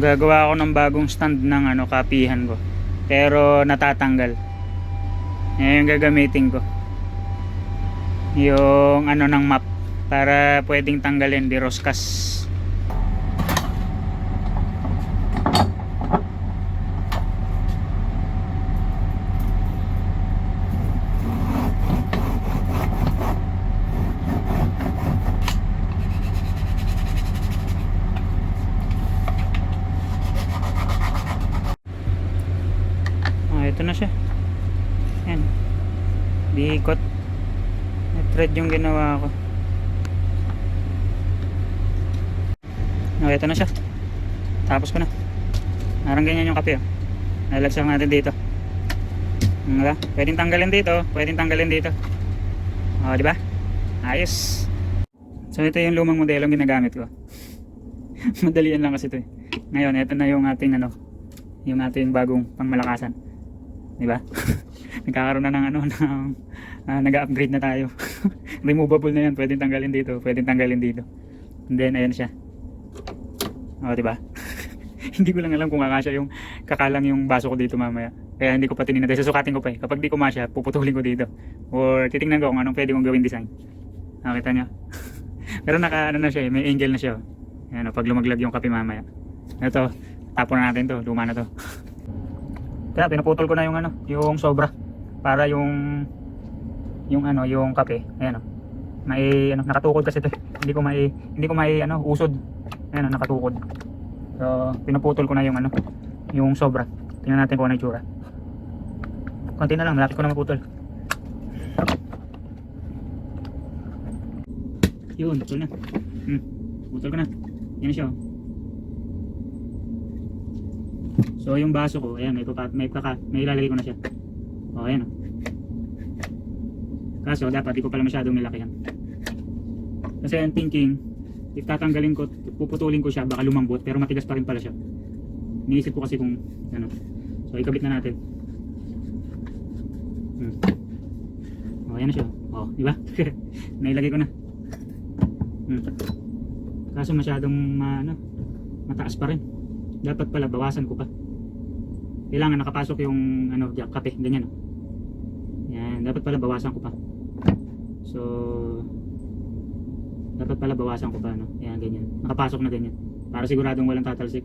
Gagawa ako ng bagong stand ng ano, kapihan ko. Pero natatanggal. Yan yung gagamitin ko. Yung ano ng map para pwedeng tanggalin, di roskas. Ito na siya. Yan. Diikot. Thread yung ginawa ko. Ito na siya. Tapos ko na. Parang ganyan yung kape. Nalagsak natin dito. Diba? Pwedeng tanggalin dito. Pwedeng tanggalin dito. O, diba? Ayos. So, ito yung lumang modelong ginagamit ko. Madalian lang kasi ito eh. Ngayon, ito na yung ating ano, yung ating bagong pangmalakasan. Diba? Nagkakaroon na ng ano, nag-upgrade na tayo. Removable na yan, pwedeng tanggalin dito, pwedeng tanggalin dito. And then ayan siya. O, diba? Hindi ko lang alam kung kakasya yung kakalang yung baso ko dito mamaya. Kaya hindi ko pa tinignan, susukatin ko pa eh. Kapag di kumasya, puputulin ko dito. Or titingnan ko kung anong pwede kong gawin design. Nakita nyo? Pero naka ano na siya eh, may angle na siya. Ayan, pag lumaglag yung kape mamaya. Ito, tapon na natin to, luma na to. Kaya pinuputol ko na yung ano, yung sobra para yung ano, yung kape. Ayan oh. May ano, nakatukod kasi ito. Hindi ko may ano, usod. Ayan oh, nakatukod. So, pinuputol ko na yung ano, yung sobra. Tingnan natin kung ano yung itsura. Konti na lang, malapit ko na maputol. Yun, putol na. Putol ko na. Yan na siya oh. So yung baso ko, ayan, may ilalagay ko na siya. O, ayan o. Kaso dapat di ko pala masyadong nilakihan. Kasi ang thinking, if tatanggalin ko, puputulin ko siya, baka lumambot, pero matigas pa rin pala siya. Iniisip ko kasi kung ano. So ikabit na natin. O, ayan na siya. O, di ba? Nailagay ko na. Kaso masyadong mataas pa rin. Dapat pala bawasan ko pa. Kailangan nakapasok yung ano, kape, ganyan. Yan, dapat pala bawasan ko pa. So dapat pala bawasan ko pa no. Yan, ganyan. Nakapasok na ganyan. Para siguradong walang tatalsik.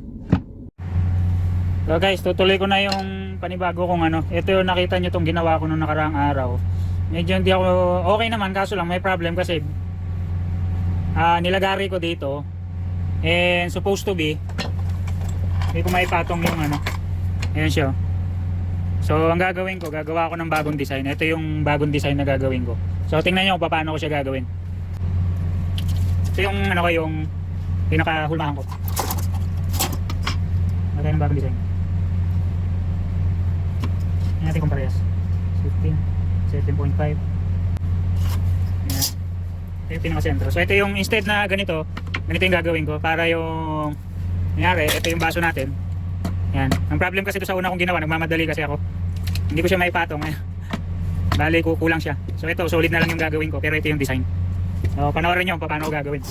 So guys, tutuloy ko na yung panibago kong ano. Ito yung nakita nyo tong ginawa ko nung nakaraang araw. Medyo hindi ako okay naman, kaso lang may problem kasi nilagari ko dito. And supposed to be hindi ko maipatong yung ano. Ayan siya. So ang gagawin ko, gagawa ako ng bagong design. Ito yung bagong design na gagawin ko. So tingnan nyo kung paano ko siya gagawin. Ito yung ano ko, yung pinakahulmahan ko. Ito yung bagong design. Tingnan natin kung parehas. 15, 17.5. Ayan. Ito yung pinakasentro. So ito yung instead na ganito yung gagawin ko para yung nangyari, ito yung baso natin. Yan. Ang problem kasi ito sa una kong ginawa, nagmamadali kasi ako. Hindi ko siya maipatong. Bali, kulang siya. So ito, solid na lang yung gagawin ko, pero ito yung design. So panoorin nyo kung paano ko gagawin.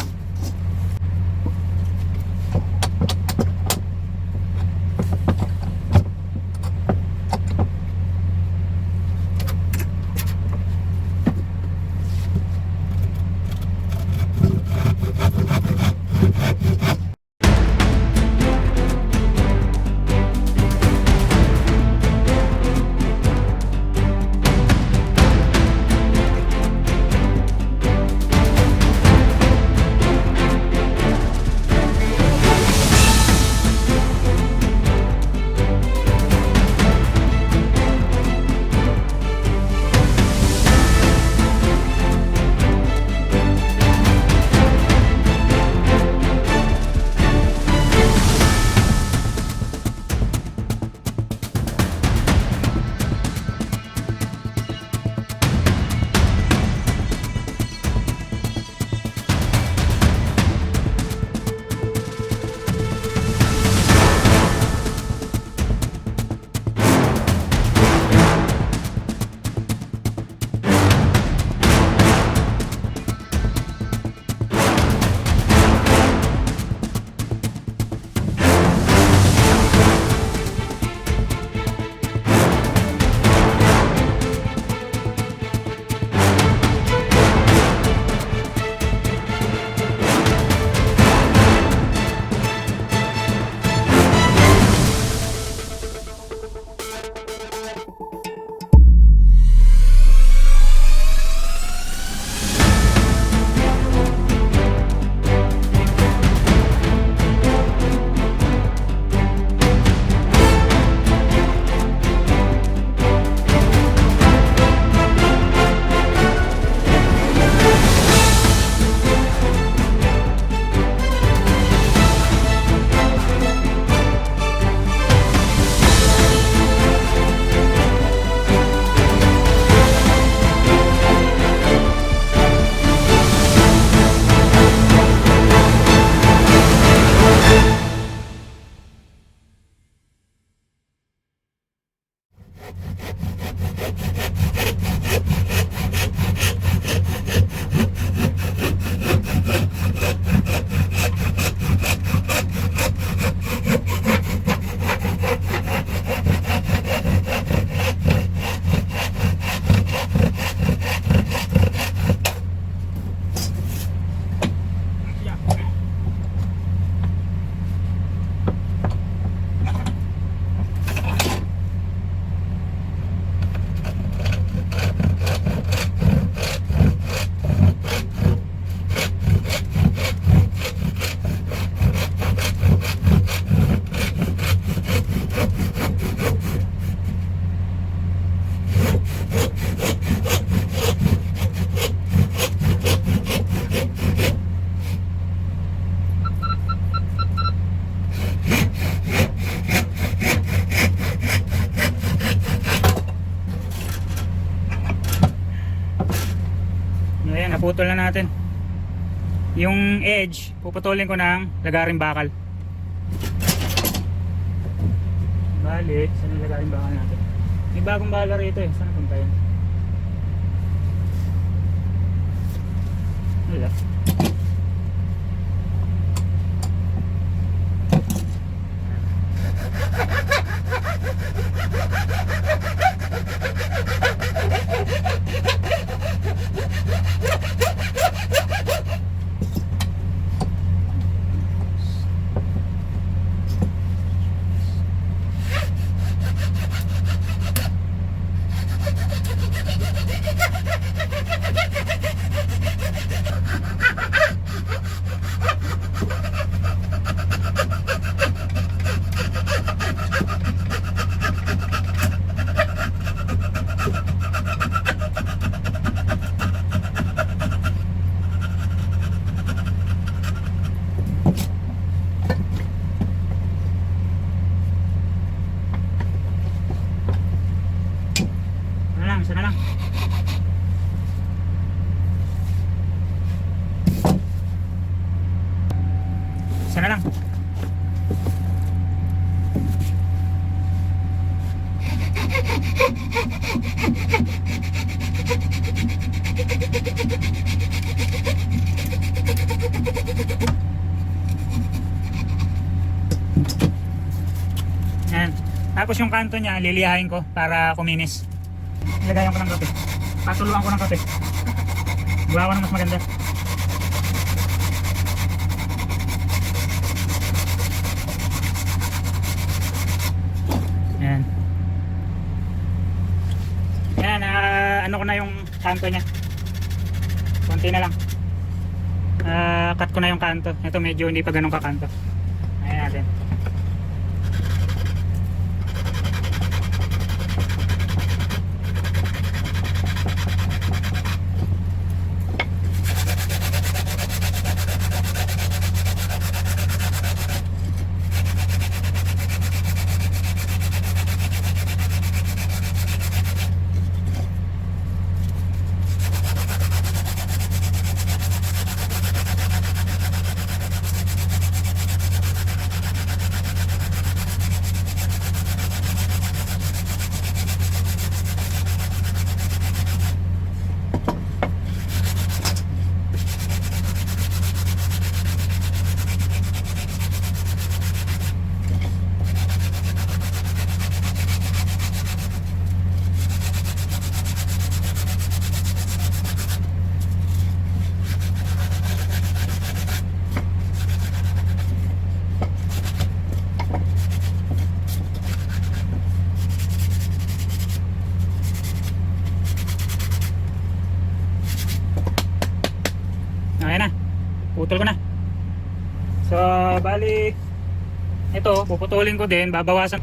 puputol na natin. Yung edge, puputulin ko ng lagaring bakal. Balik, saan yung lagaring bakal natin? May bagong bakal rito eh. Saan punta yun? Wala. Isa na lang. Isa na lang. Yan. Tapos yung kanto niya, liliyahin ko para kuminis. Ilagayan ko ng kape. Patuluan ko ng kape. Gawa ng mas maganda. Yan. Yan, ano ko na yung kanto niya. Konti na lang. Cut ko na yung kanto. Ito medyo hindi pa ganun kakanto. Ayan natin. Okay na. Putol ko na. So, bali ito, puputulin ko din, babawasan.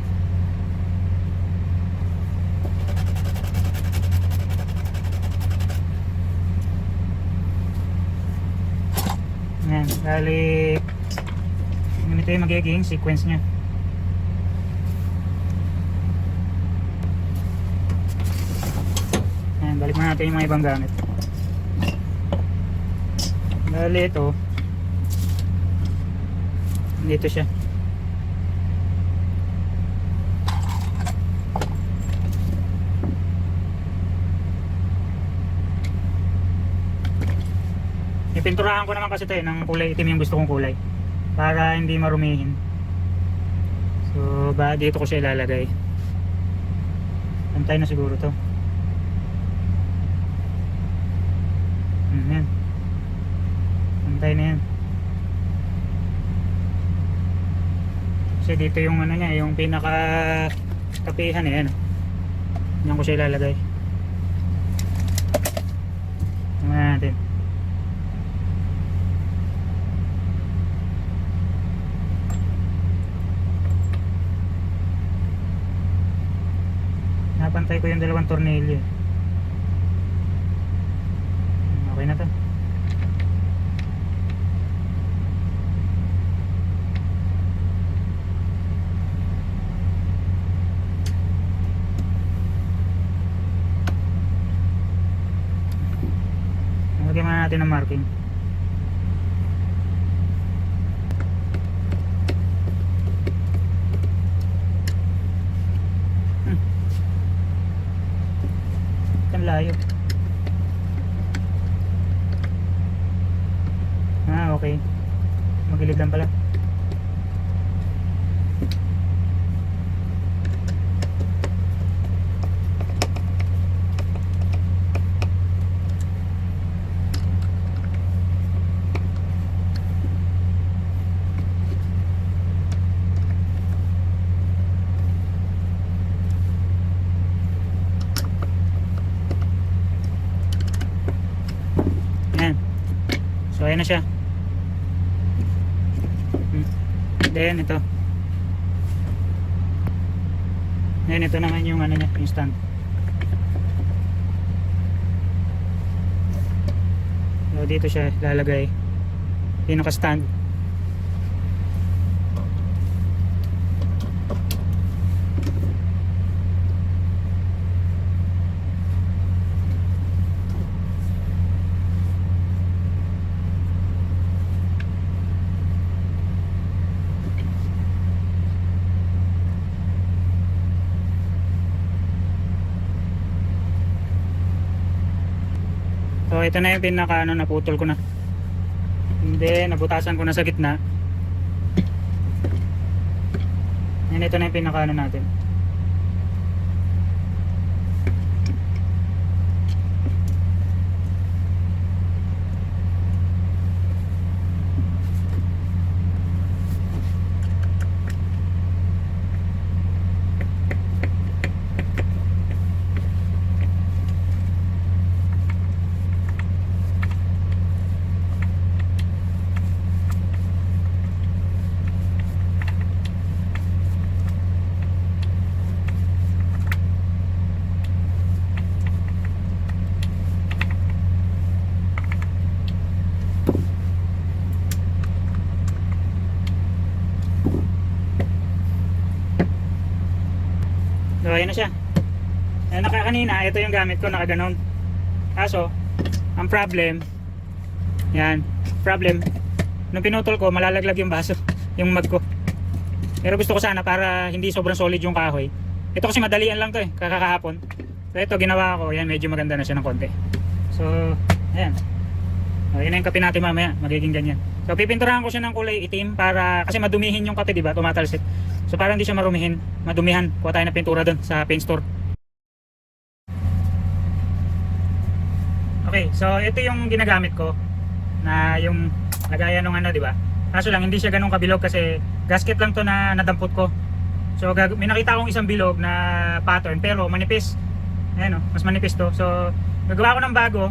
Yan, bali ganito yung magiging sequence nya. Yan, balik na natin yung mga ibang gamit. Bali ito, dito siya. Ipinturahan ko naman kasi ito ng kulay itim yung gusto kong kulay para hindi marumihin. So dito ko siya ilalagay. Pantay na siguro to. Yan. Pantay na yan. Kasi dito yung ano niya, yung pinaka kapihan eh, ano. Yan ko siya ilalagay. Tingnan natin. Napantay ko yung dalawang tornilyo. Okay na to. Lagyan natin ng marking. Ang layo. Okay. Magilid lang pala. Ayan. So ayan na siya. Then ito. Then ito naman yung ano niya, yung stand. So dito siya lalagay. Pinaka stand. So ito na yung pinaka ano, naputol ko na. Hindi, nabutasan ko na sa gitna. And ito na yung pinaka ano natin. So ayan na siya. Kanina ito yung gamit ko, nakaganon. Kaso ang problem, yan, nung pinutol ko malalaglag yung baso, yung mug ko. Pero gusto ko sana para hindi sobrang solid yung kahoy. Ito kasi madalian lang to kakahapon. So ito ginawa ko, yan, medyo maganda na siya ng konti. So ayan. Yun na yung kape natin mamaya, magiging ganyan. So pipinturahan ko siya ng kulay itim para, kasi madumihin yung kape, diba, tumatalsik. So para hindi siya madumihan, kuha tayo ng pintura doon sa paint store. Okay, so ito yung ginagamit ko na yung lagayan ng ano, diba? Kaso lang hindi siya ganun kabilog kasi gasket lang to na nadampot ko. So may nakita akong isang bilog na pattern pero manipis. Ayan, mas manipis to. So gagawa ko ng bago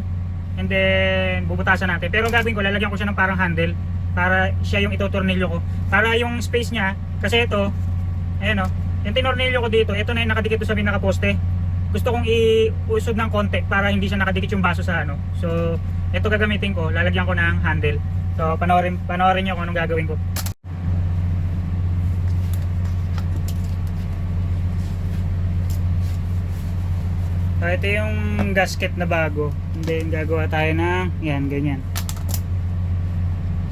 and then bubutasan natin. Pero gagawin ko, lalagyan ko siya ng parang handle para siya yung itotornilyo ko. Para yung space niya, kasi ito, ayan yung tinornilyo ko dito, ito na yung nakadikit sa pinakaposte. Gusto kong iusog ng konti para hindi siya nakadikit yung baso sa ano. So ito gagamitin ko, lalagyan ko ng handle. So panoorin nyo kung anong gagawin ko. So ito yung gasket na bago. And then gagawa tayo ng yan, ganyan.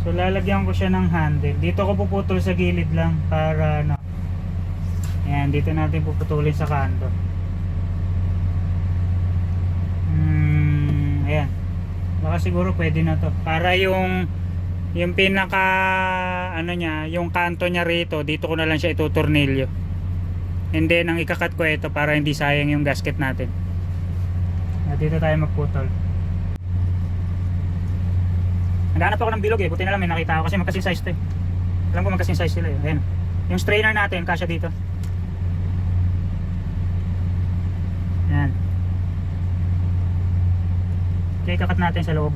So lalagyan ko siya ng handle. Dito ko puputol sa gilid lang para ano. Ayan, dito natin puputulin sa kanto. Ayan. Baka siguro pwede na to. Para yung pinaka ano niya, yung kanto niya rito, dito ko na lang siya itutornilyo. And then ang ikakat ko ito para hindi sayang yung gasket natin. Dito tayo magputol. Naghanap ako ng bilog buti na lang may nakita ako kasi magkasing size to Alam ko magkasing size sila Ayan. Yung strainer natin kasya dito. Ayan. Okay, kakat natin sa loob.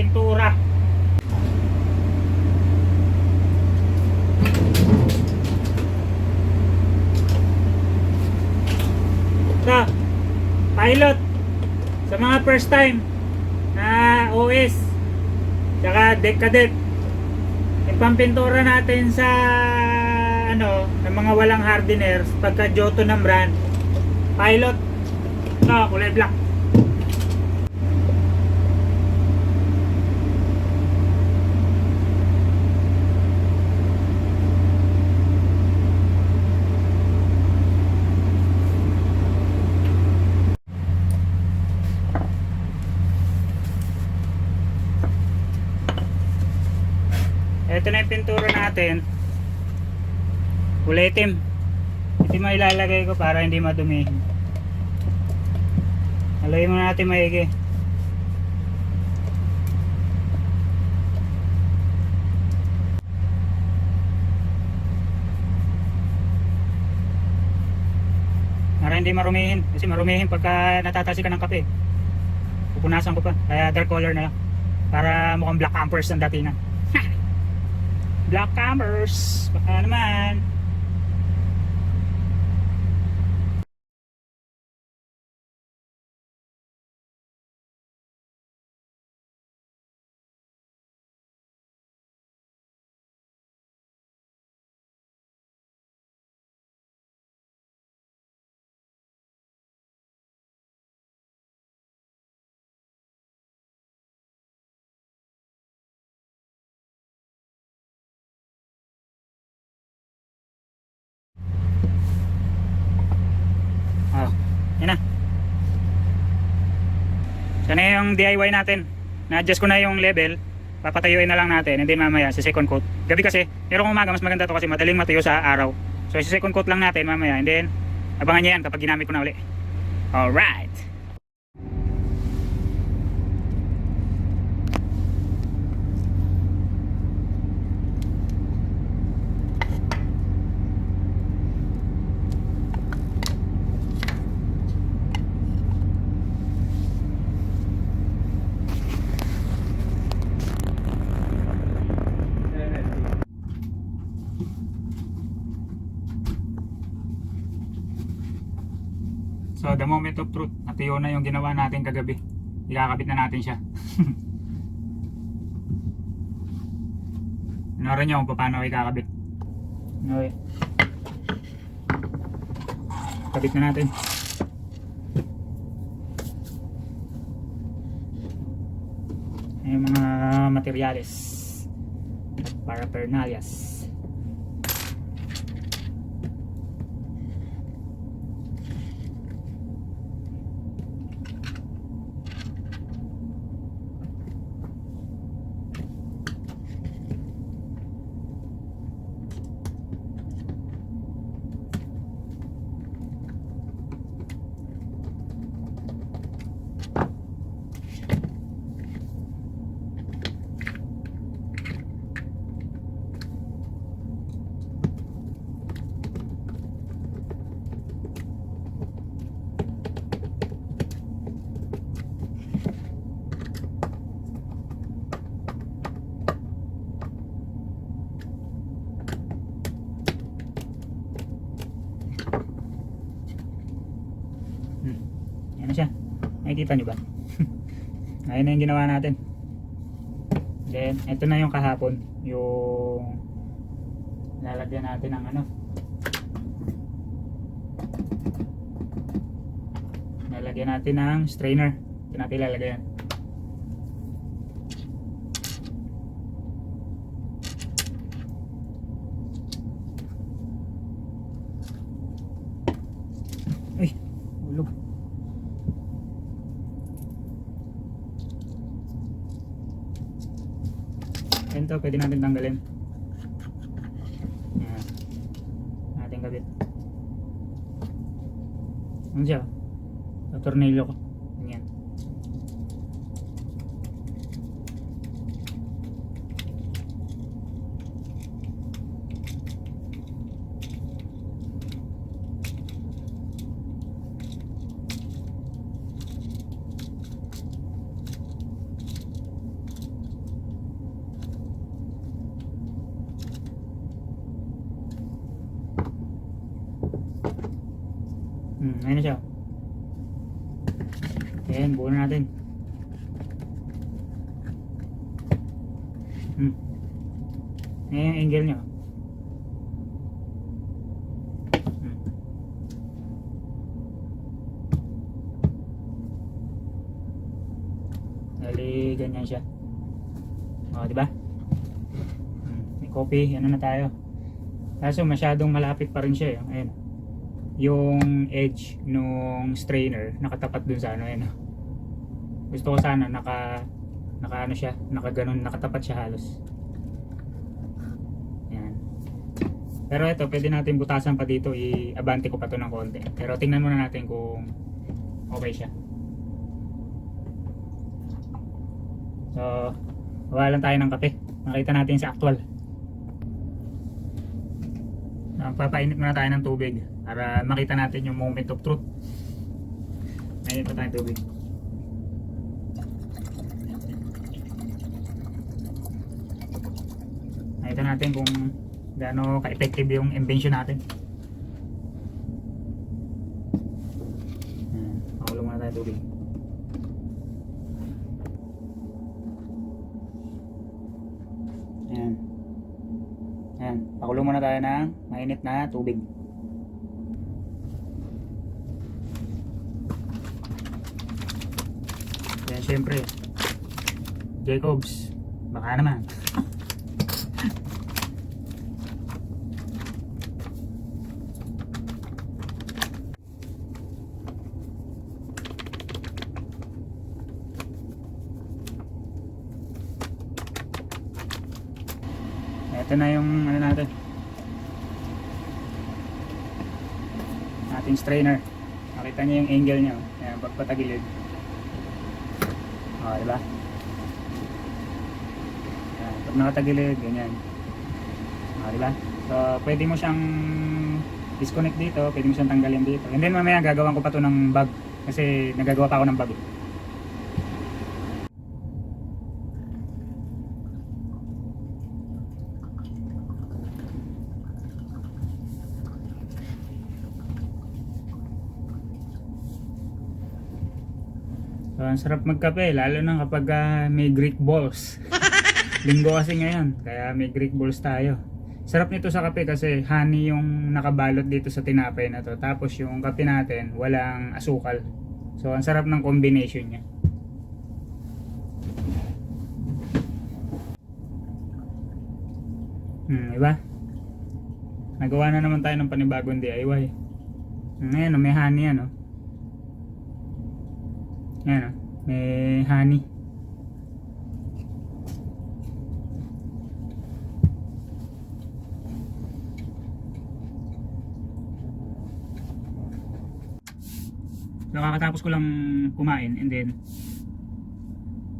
pintura. So, pilot sa mga first time na OS tsaka deck cadet, ipampintura natin sa ano, ng mga walang hardeners pagka Johto ng brand. Pilot, ito kulay black. Ito na yung pintura natin, kulay itim. Itim ang ilalagay ko para hindi madumi. Haloy muna natin maigi. Para hindi marumihin, kasi marumihin pagka natatasi ka ng kape. Pupunasan ko pa, kaya dark color na lang para mukhang black campers ang datingan. Black campers, baka naman. Oh, yan na. So na yung DIY natin. Na-adjust ko na yung level. Papatayuin na lang natin. And then mamaya sa second coat. Gabi kasi, pero kung umaga mas maganda to kasi madaling matuyo sa araw. So sa second coat lang natin mamaya. And then abangan nyo yan kapag ginamit ko na uli. Alright. So the moment of truth, natuyo na yung ginawa natin kagabi. Ikakabit na natin siya. Inoran nyo kung paano ikakabit. Okay. Kabit na natin. Yung mga materyales at paraphernalias. Yan na siya. Nakikita nyo ba? Ayun na yung ginawa natin. Then, ito na yung kahapon. Yung lalagyan natin ng ano. Lalagyan natin ng strainer. Ito natin ilalagyan. Uy, ulog. Ito, pwede natin tanggalin. Yan. Ating kabit. Ano siya? Ito, tornilyo ko. Yan. Ayun na siya. Ayan, buo na natin. Ayan yung angle nyo. Dali, ganyan siya. O, diba? May copy, ano na tayo. Kaso masyadong malapit pa rin siya. Ayan. Yung edge nung strainer nakatapat dun sa ano. Ayan. Gusto ko sana naka ano siya, nakaganon, nakatapat siya halos. Ayan. Pero ito, pwede natin butasan pa dito. I-abante ko pa to ng konti. Pero tingnan muna natin kung okay siya. So, gawa lang tayo ng kape. Makita natin sa actual. Papainit muna tayo ng tubig para makita natin yung moment of truth. Mainit pa tayong tubig. Makita natin kung gaano ka-effective yung invention natin. Makulong muna tayo tubig. Ayan. Ayan. Pakulong muna tayo ng mainit na tubig. Ayan, syempre. Jacobs. Baka naman. Ito na yung ano natin, ating strainer. Makita niyo yung angle niya. Ayan, pagpatagilid. O, diba? Ayan, pag nakatagilid, ganyan. O, diba? So, pwede mo siyang disconnect dito, pwede mo siyang tanggalin dito. And then mamaya gagawan ko pa to ng bag. Kasi nagagawa pa ako ng bag. So, ang sarap magkape, lalo na kapag may Greek balls. Linggo kasi ngayon, kaya may Greek balls tayo. Sarap nito sa kape kasi honey yung nakabalot dito sa tinapay na to. Tapos yung kape natin, walang asukal. So, ang sarap ng combination niya. Diba? Nagawa na naman tayo ng panibagong DIY. Ngayon, may honey yan, oh. Ayan, may honey. So, kakatapos ko lang kumain, and then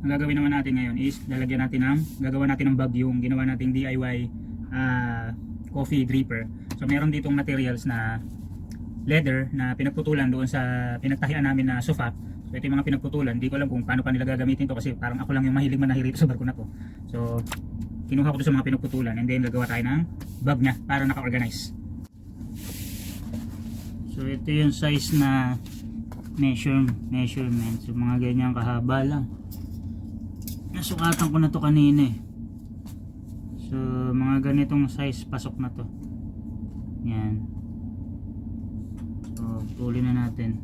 ang gagawin naman natin ngayon is lalagyan natin gagawa natin ng bag yung ginawa nating DIY coffee dripper. So meron ditong materials na leather na pinagputulan doon sa pinagtahian namin na sofa. So ito yung mga pinagputulan, hindi ko alam kung paano pa nila gagamitin to kasi parang ako lang yung mahilig manahiri sa barko na to. So kinuha ko to sa mga pinagputulan, and then gagawa tayo ng bag niya para naka-organize. So ito yung size na measurement. So mga ganyan kahaba lang. Nasukatan ko na to kanina eh. So mga ganitong size pasok na to. Yan. So tulin na natin.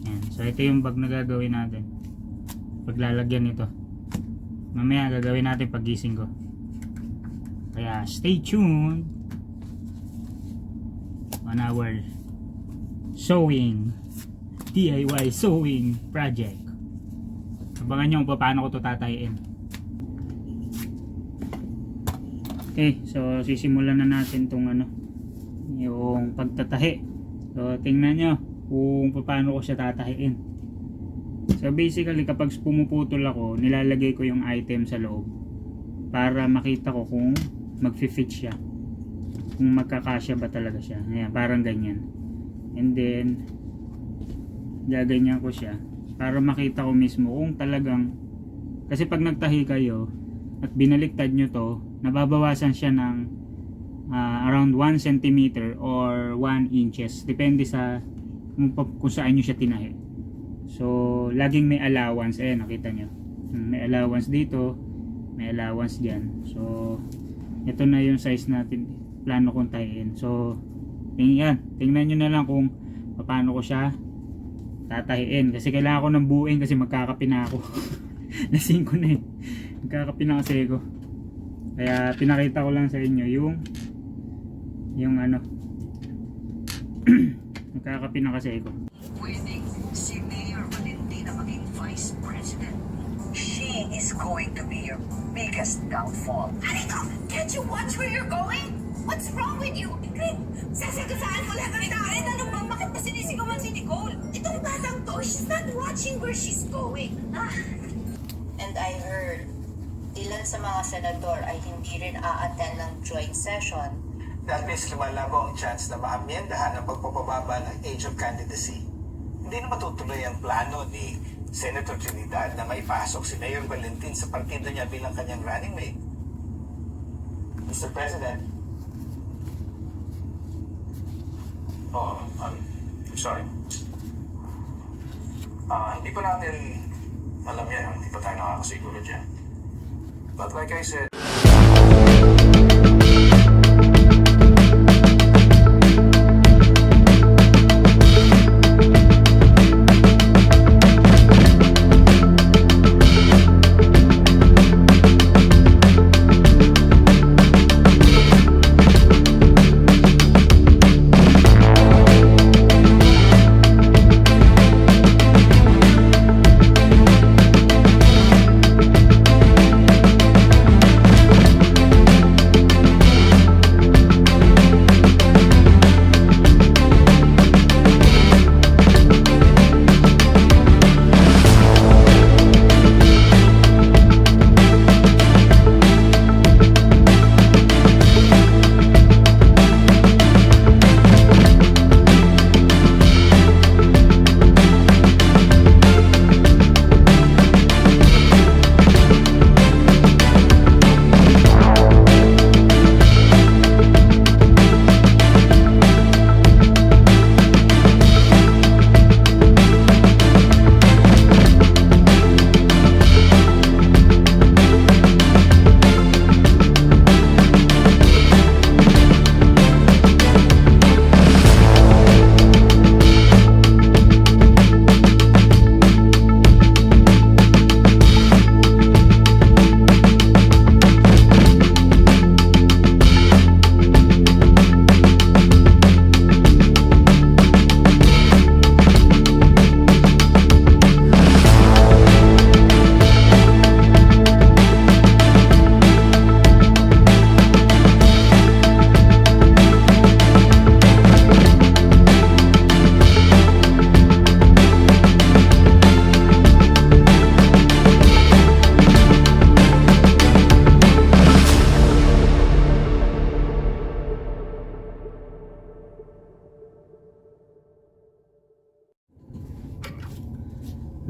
Yan. So ito yung bag na gagawin natin. Paglalagyan nito. Mamaya gagawin natin paggising ko. Kaya stay tuned on our sewing DIY sewing project. Abangan nyo kung paano ko ito tatayin. Okay, so sisimulan na natin tong yung pagtatahi. So tingnan nyo kung paano ko siya tatahiin. So basically kapag pumuputol ako, nilalagay ko yung item sa loob para makita ko kung magfi-fit siya, kung magkakasya ba talaga siya. Ayan, parang ganyan. And then gaganyan ko siya para makita ko mismo kung talagang, kasi pag nagtahi kayo at binaliktad nyo to, nababawasan siya ng around 1 centimeter or 1 inches. Depende sa kung saan nyo siya tinahi. So, laging may allowance. Ayan, nakita nyo. May allowance dito, may allowance dyan. So, ito na yung size natin. Plano kong tahiin. So, tingnan nyo na lang kung paano ko siya tatahiin. Kasi kailangan ko ng buuin kasi magkakapi na ako. Lasing ko na eh. Magkakapi na kasi ako. Kaya pinakita ko lang sa inyo yung ano. Magkakapi na kasi ako. Winning si Mayor Valentina maging Vice President. She is going to be your biggest downfall. Harito, can't you watch where you're going? What's wrong with you? Greg, sasagasaan mo lahat ng tao. Ano bang, bakit pa sinisigawan si Nicole? Itong batang to, she's not watching where she's going. And I heard, ilan sa mga senador ay hindi rin a-attend ng joint session. That means lumalabo ang chance na maamyendahan ang pagpapababa ng age of candidacy. Hindi na matutuloy ang plano ni Senator Trinidad na maipasok si Mayor Valentin sa partido niya bilang kanyang running mate. Mr. President. I'm sorry. Hindi pa natin alam yan. Hindi pa tayo nakakasiguro dyan. But like I said,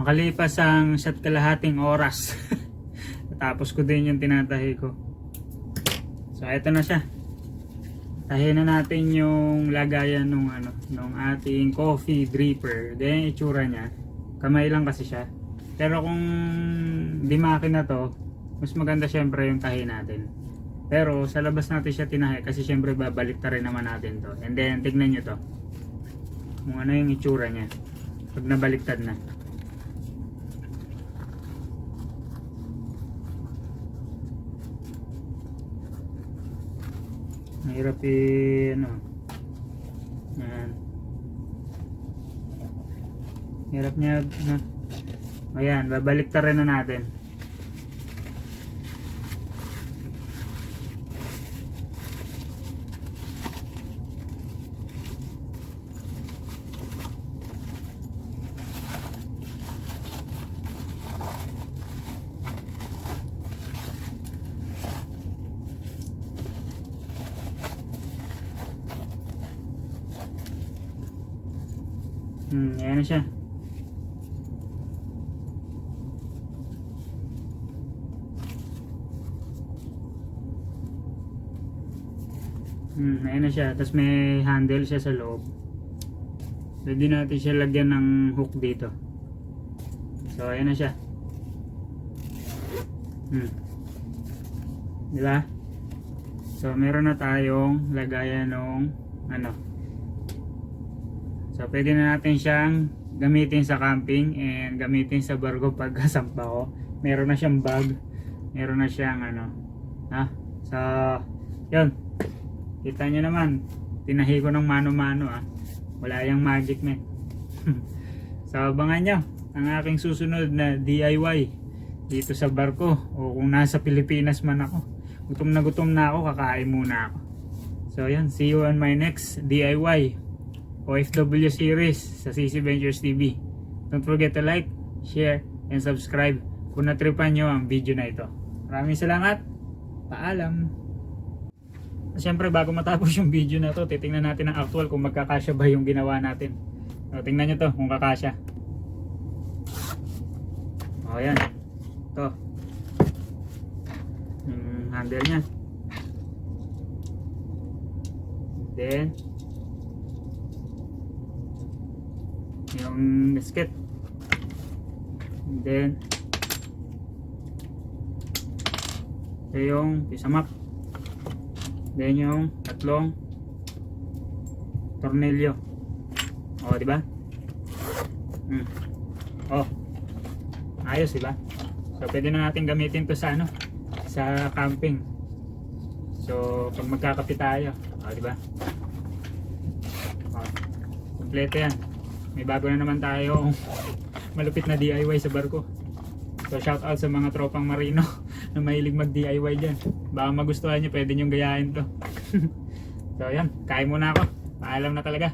Makalipas ang isa't kalahating oras. Tapos ko din yung tinatahi ko. So ito na siya. Tahin na natin yung lagayan nung ating coffee dripper. Ganyan yung itsura niya. Kamay lang kasi siya. Pero kung di makina to, mas maganda syempre yung tahi natin. Pero sa labas natin siya tinahi kasi syempre babalik ta rin naman natin to. And then tignan nyo to. Kung ano yung itsura niya pag nabaliktad na. Mahirap yan. Hirap niya. Ayan, babalik ta rin na natin. Ayan na siya. Ayan na siya. Tapos may handle siya sa loob. Pwede natin siya lagyan ng hook dito. So ayan na siya. Di ba? So meron na tayong lagayan ng ano. So pwede na natin siyang gamitin sa camping and gamitin sa barko pag kasampa ko. Meron na siyang bag. Meron na siyang ano. So yun. Kita nyo naman. Tinahi ko ng mano-mano Wala yung magic man. So abangan nyo ang aking susunod na DIY dito sa barko o kung nasa Pilipinas man ako. Gutom na ako, kakain muna ako. So yan, see you on my next DIY OFW series sa CC Ventures TV. Don't forget to like, share, and subscribe kung natripan nyo ang video na ito. Maraming salamat. Paalam. Siyempre bago matapos yung video na to, titingnan natin ang actual kung magkakasya ba yung ginawa natin. So, tingnan nyo to kung kakasya. O yan. Ito. Yung handle nya. Then yung gasket. Then ito yung pisamak. Then yung tatlong tornilyo. O, di ba? Oh. Ayos, di ba? So pwede na natin gamitin 'to sa ano, sa camping. So pag magkakape tayo, di ba? Kompleto 'yan. May bago na naman tayo malupit na DIY sa barko. So shout out sa mga tropang marino na mahilig mag-DIY diyan. Baka magustuhan niyo, pwede niyo gayahin 'to. So yan, kain muna ako. Paalam na talaga.